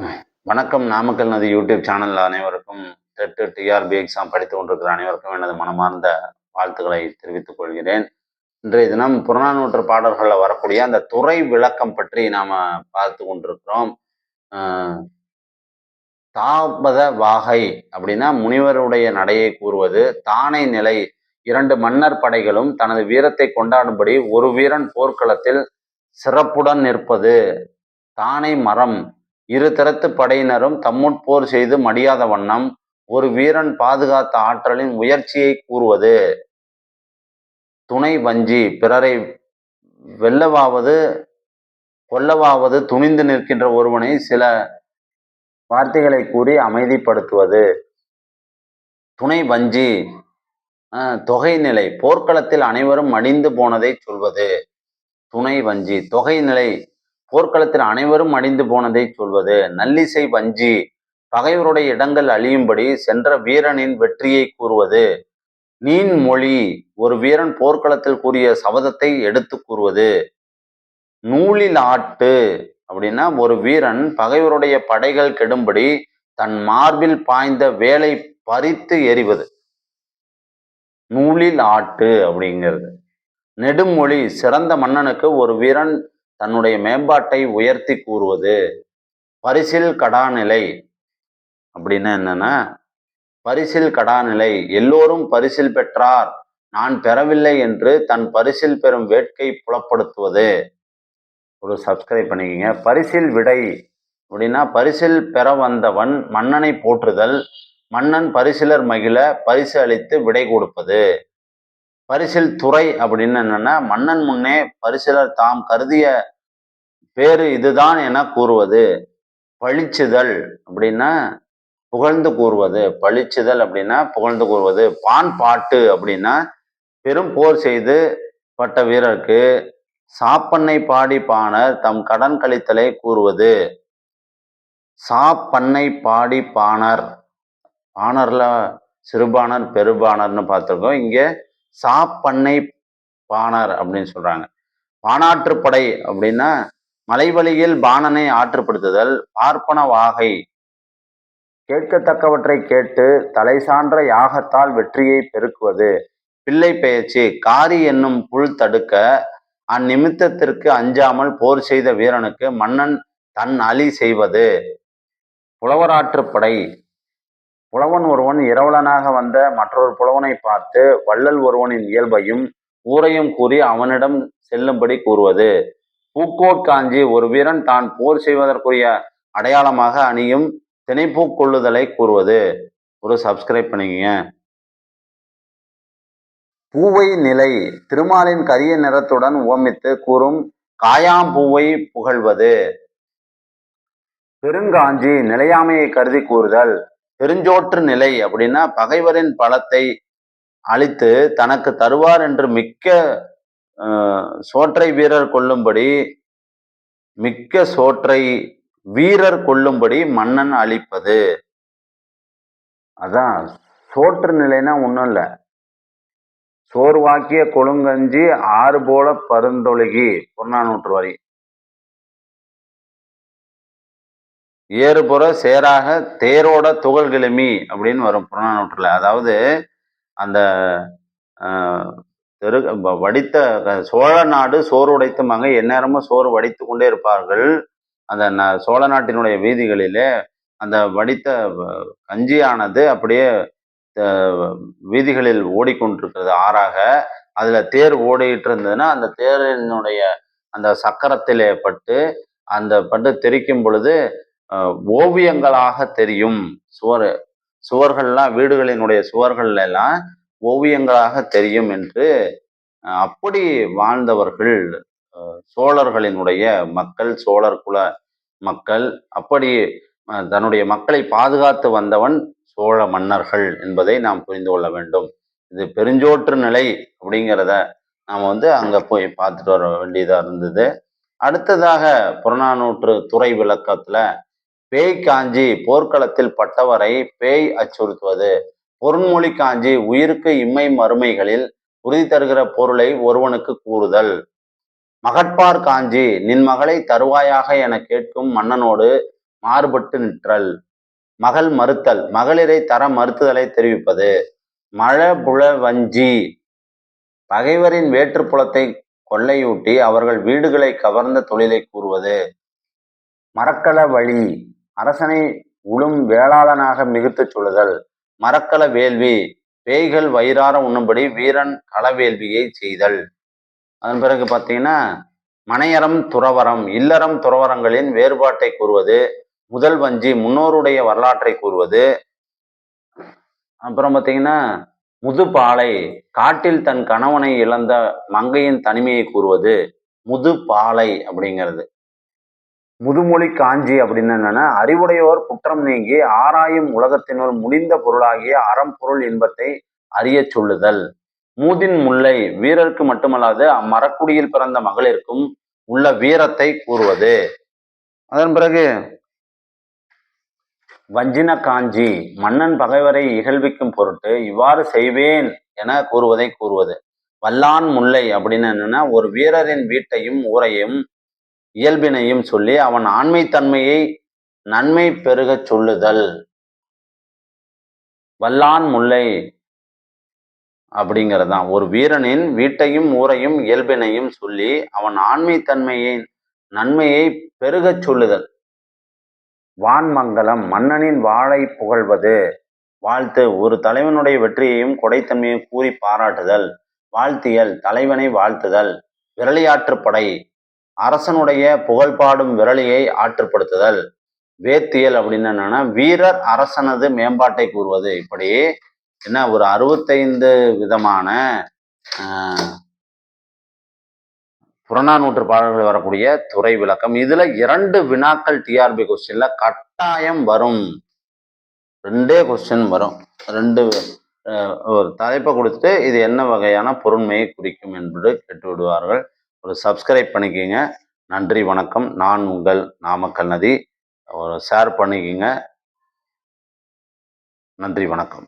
வணக்கம். நாமக்கல் நதி YouTube channel அனைவருக்கும் டெட் டிஆர்பி எக்ஸாம் படித்துக் கொண்டிருக்கிற அனைவருக்கும் எனது மனமார்ந்த வாழ்த்துக்களை தெரிவித்துக் கொள்கிறேன். இன்றைய தினம் புறநானூற்று பாடல்களில் வரக்கூடிய அந்த துறை விளக்கம் பற்றி நாம பார்த்து கொண்டிருக்கிறோம். தாபத வாகை அப்படின்னா முனிவருடைய நடையை கூறுவது. தானை நிலை இரண்டு மன்னர் படைகளும் தனது வீரத்தை கொண்டாடும்படி ஒரு வீரன் போர்க்களத்தில் சிறப்புடன் நிற்பது. தானை மரம் இரு தரத்து படையினரும் தம்முட்போர் செய்து மடியாத வண்ணம் ஒரு வீரன் பாதுகாத்த ஆற்றலின் முயற்சியை கூறுவது. துணை வஞ்சி பிறரை வெல்லவாவது கொல்லவாவது துணிந்து நிற்கின்ற ஒருவனை சில வார்த்தைகளை கூறி அமைதிப்படுத்துவது. துணை வஞ்சி தொகைநிலை போர்க்களத்தில் அனைவரும் மடிந்து போனதை சொல்வது. துணை வஞ்சி தொகைநிலை போர்க்களத்தில் அனைவரும் அழிந்து போனதை சொல்வது. நல்லிசை வஞ்சி பகைவருடைய இடங்கள் அழியும்படி சென்ற வீரனின் வெற்றியை கூறுவது. நீன்மொழி ஒரு வீரன் போர்க்களத்தில் கூறிய சபதத்தை எடுத்து கூறுவது. நூலில் ஆட்டு அப்படின்னா ஒரு வீரன் பகைவருடைய படைகள் கெடும்படி தன் மார்பில் பாய்ந்த வேலை பறித்து எறிவது. நூலில் ஆட்டு அப்படிங்கிறது. நெடுமொழி சிறந்த மன்னனுக்கு ஒரு வீரன் தன்னுடைய மேம்பாட்டை உயர்த்தி கூறுவது. பரிசில் கடாநிலை அப்படின்னா என்னன்னா, பரிசில் கடாநிலை எல்லோரும் பரிசில் பெற்றார் நான் பெறவில்லை என்று தன் பரிசில் பெறும் வேட்கை புலப்படுத்துவது. ஒரு சப்ஸ்கிரைப் பண்ணிக்கங்க. பரிசில் விடை அப்படின்னா பரிசில் பெற வந்தவன் மன்னனை போற்றுதல். மன்னன் பரிசிலர் மகிழ பரிசு அளித்து விடை கொடுப்பது. பரிசில் துறை அப்படின்னு என்னன்னா, மன்னன் முன்னே பரிசிலர் தாம் கருதிய பேரு இதுதான் என கூறுவது. பழிச்சுதல் அப்படின்னா புகழ்ந்து கூறுவது. பழிச்சுதல் அப்படின்னா புகழ்ந்து கூறுவது. பான் பாட்டு அப்படின்னா பெரும் போர் செய்து பட்ட வீரருக்கு சாப்பண்ணை பாடி பாணர் தம் கடன் கழித்தலை கூறுவது. சாப்பண்ணை பாடி பாணர், பாணர்ல சிறுபாணர் பெருபாணர்னு பார்த்துருக்கோம். இங்க சாப்பண்ணை பாணர் அப்படின்னு சொல்றாங்க. பாணாற்றுப்படை அப்படின்னா மலைவழியில் பாணனை ஆற்றுப்படுத்துதல். பார்ப்பன வாகை கேட்கத்தக்கவற்றை கேட்டு தலை சான்ற யாகத்தால் வெற்றியை பெருக்குவது. பிள்ளை பெயர்ச்சி காரி என்னும் புல் தடுக்க அந்நிமித்தத்திற்கு அஞ்சாமல் போர் செய்த வீரனுக்கு மன்னன் தன் அழி செய்வது. புலவராற்றுப்படை புலவன் ஒருவன் இரவலனாக வந்த மற்றொரு புலவனை பார்த்து வள்ளல் ஒருவனின் இயல்பையும் ஊரையும் கூறி அவனிடம் செல்லும்படி கூறுவது. பூக்கோட்காஞ்சி ஒரு வீரன் தான் போர் செய்வதற்குரிய அடையாளமாக அணியும் திணைப்பூ கொள்ளுதலை கூறுவது. ஒரு சப்ஸ்கிரைப் பண்ணிக்கங்க. பூவை நிலை திருமாலின் கரிய நிறத்துடன் உவமித்து கூறும் காயாம்பூவை புகழ்வது. பெருங்காஞ்சி நிலையாமையை கருதி கூறுதல். பெருஞ்சோற்று நிலை அப்படின்னா பகைவரின் பலத்தை அழித்து தனக்கு தருவார் என்று மிக்க சோற்றை வீரர் கொள்ளும்படி மிக்க சோற்றை வீரர் கொள்ளும்படி மன்னன் அழிப்பது. அதான் சோற்று நிலைனா ஒன்றும் இல்லை. சோர்வாக்கிய கொழுங்கஞ்சி ஆறு போல பருந்தொழுகி புறநானூற்று வரி. ஏறுபுற சேராக தேரோட துகள் கிளமி அப்படின்னு வரும் புறநானூற்றுல. அதாவது அந்த வடித்த சோழ நாடு சோறு உடைத்துமாங்க எந்நேரமும் சோறு வடித்து கொண்டே இருப்பார்கள். அந்த சோழ நாட்டினுடைய வீதிகளிலே அந்த வடித்த கஞ்சியானது அப்படியே வீதிகளில் ஓடிக்கொண்டிருக்கிறது ஆறாக. அதுல தேர் ஓடிட்டு இருந்ததுன்னா அந்த தேரினுடைய அந்த சக்கரத்திலே பட்டு அந்த பட்டு தெரிக்கும் பொழுது ஓவியங்களாக தெரியும். சுவர்கள்லாம் வீடுகளினுடைய சுவர்கள் எல்லாம் ஓவியங்களாக தெரியும் என்று அப்படி வாழ்ந்தவர்கள் சோழர்களினுடைய மக்கள், சோழர் குல மக்கள். அப்படி தன்னுடைய மக்களை பாதுகாத்து வந்தவன் சோழ மன்னர்கள் என்பதை நாம் புரிந்து கொள்ள வேண்டும். இது பெருஞ்சோற்று நிலை அப்படிங்கிறத நாம் அங்க போய் பார்த்துட்டு வர வேண்டியதா இருந்தது. அடுத்ததாக புறநானூற்று துறை விளக்கத்துல பேய் காஞ்சி போர்க்களத்தில் பட்டவரை பேய் அச்சுறுத்துவது. பொருண்மொழி காஞ்சி உயிருக்கு இம்மை மறுமைகளில் உறுதி தருகிற பொருளை ஒருவனுக்கு கூறுதல். மகட்பார் காஞ்சி நின் மகளை தருவாயாக என கேட்கும் மன்னனோடு மாறுபட்டு நிற்றல். மகள் மறுத்தல், மகளிரை தர மறுத்துதலை தெரிவிப்பது. மழபுல வஞ்சி, பகைவரின் வேற்றுப்புலத்தை கொள்ளையூட்டி அவர்கள் வீடுகளை கவர்ந்த தொழிலை கூறுவது. மரக்கல வழி, அரசனை உளும் வேளாளனாக மிகுத்துச் சொல்லுதல். மரக்கல வேள்வி, பேய்கள் வயிறார உண்ணும்படி வீரன் களவேள்வியை செய்தல். அதன் பிறகு பார்த்தீங்கன்னா மனையறம் துறவரம், இல்லறம் துறவரங்களின் வேறுபாட்டை கூறுவது. முதல் வஞ்சி, முன்னோருடைய வரலாற்றை கூறுவது. அப்புறம் பார்த்தீங்கன்னா முதுபாலை, காட்டில் தன் கணவனை இழந்த மங்கையின் தனிமையை கூறுவது. முதுபாலை அப்படிங்கிறது. முதுமொழி காஞ்சி அப்படின்னு என்னன்னா, அறிவுடையோர் குற்றம் நீங்கி ஆராயும் உலகத்தினுள் முடிந்த பொருளாகிய அறம்பொருள் இன்பத்தை அறிய சொல்லுதல். மூதின் முல்லை, வீரருக்கு மட்டுமல்லாது அம்மரக்குடியில் பிறந்த மகளிருக்கும் உள்ள வீரத்தை கூறுவது. அதன் பிறகு வஞ்சின காஞ்சி, மன்னன் பகைவரை இகழ்விக்கும் பொருட்டு இவ்வாறு செய்வேன் என கூறுவதை கூறுவது. வல்லான் முல்லை அப்படின்னு என்னன்னா, ஒரு வீரரின் வீட்டையும் ஊரையும் இயல்பினையும் சொல்லி அவன் ஆண்மைத்தன்மையை நன்மை பெருக சொல்லுதல். வல்லான் முல்லை அப்படிங்கிறது தான். ஒரு வீரனின் வீட்டையும் ஊரையும் இயல்பினையும் சொல்லி அவன் ஆண்மைத்தன்மையை நன்மையை பெருகச் சொல்லுதல். வான்மங்கலம், மன்னனின் வாளை புகழ்வது. வாழ்த்து, ஒரு தலைவனுடைய வெற்றியையும் கொடைத்தன்மையும் கூறி பாராட்டுதல். வாழ்த்தியல், தலைவனை வாழ்த்துதல். விரலியாற்றுப்படை, அரசனுடைய புகழ்பாடும் விரலியை ஆற்றுப்படுத்துதல். வேத்தியல் அப்படின்னு என்னன்னா, வீரர் அரசனது மேம்பாட்டை கூறுவது. இப்படி என்ன ஒரு 65 விதமான புறநானூற்று பாடல்கள் வரக்கூடிய துறை விளக்கம். இதுல 2 வினாக்கள் டிஆர்பி கொஸ்டின்ல கட்டாயம் வரும். 2 கொஸ்டின் வரும். 2 ஒரு தலைப்பை கொடுத்துட்டு இது என்ன வகையான பொருண்மையை குறிக்கும் என்று கேட்டு விடுவார்கள். ஒரு சப்ஸ்கிரைப் பண்ணிக்கோங்க. நன்றி, வணக்கம். நான் உங்கள் நாமக்கல் நதி. ஷேர் பண்ணிக்கோங்க. நன்றி, வணக்கம்.